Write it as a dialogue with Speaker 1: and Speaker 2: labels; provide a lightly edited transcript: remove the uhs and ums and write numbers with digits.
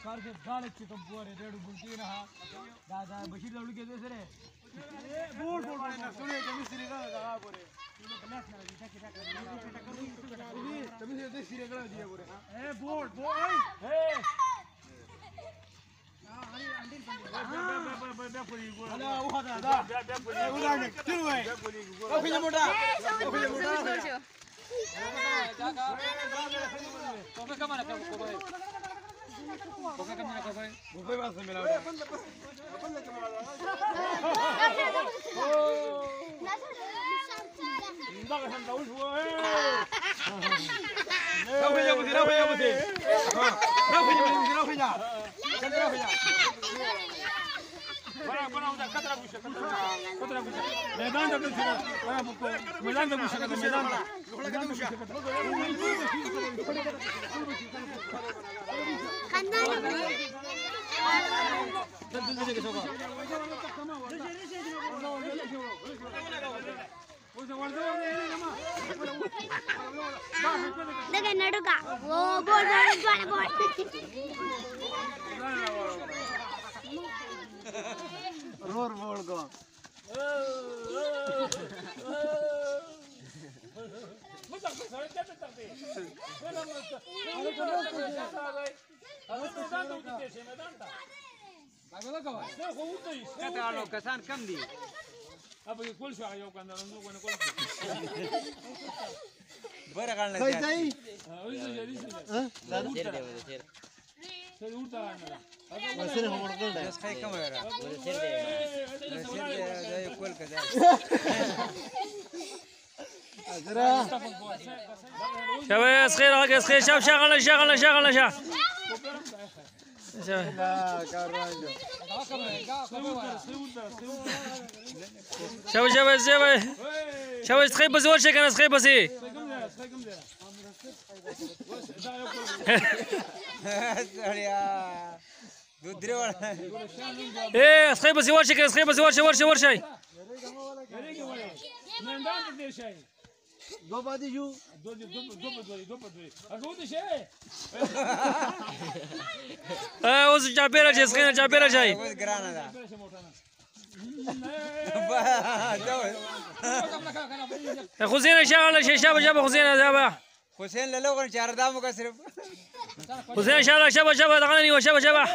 Speaker 1: कार से गाले से तुम पूरे डेढ़ बुलती ना दादा बशीर दौड़ के दे सरे बोल बोल ना सुने जमी सिरे का लगा पूरे बलास ना जी क्या तभी से दे सिरे का दिया पूरे ए बोल बोल ए هلا وهذا لا ولا شنو هي؟ وفي مودا وفي مودا كوفي كمان كوفي كوفي كمان كوفي كوفي بس ملا मैदान तक मैदान तक मैदान
Speaker 2: देखा नडू का वो बोल बोल
Speaker 1: रोर बोल को
Speaker 3: كسان كم دي
Speaker 1: अब ये कौन सा आया होगा अंदर उनको कौन कौन
Speaker 3: बड़ा करना
Speaker 1: सही
Speaker 3: चाहिए
Speaker 1: सही हां सही उठता है वैसे हम कर दे
Speaker 3: बस खाई कम है रहा सिर दे कोल का जा
Speaker 4: شباب خير هاك خير شاف شغلنا شغلنا شغلنا شاف شباب شباب شباب شباب تخيب بس اول شيء كان تخيب بس ايه
Speaker 3: दूसरे वाला
Speaker 4: ايه تخيب بس اول شيء كان تخيب بس اول شيء اول شيء اول شيء
Speaker 1: दो बादी जो दो شيء
Speaker 4: اوز جابيرا جاي سخينا جابيرا جاي
Speaker 3: بس گرانا دا
Speaker 4: خزينه شغله شيء شباب شباب خزينه شباب
Speaker 3: حسين للو كان چار دامو کا صرف
Speaker 4: خزينه شغله شباب شباب دغني وشباب شباب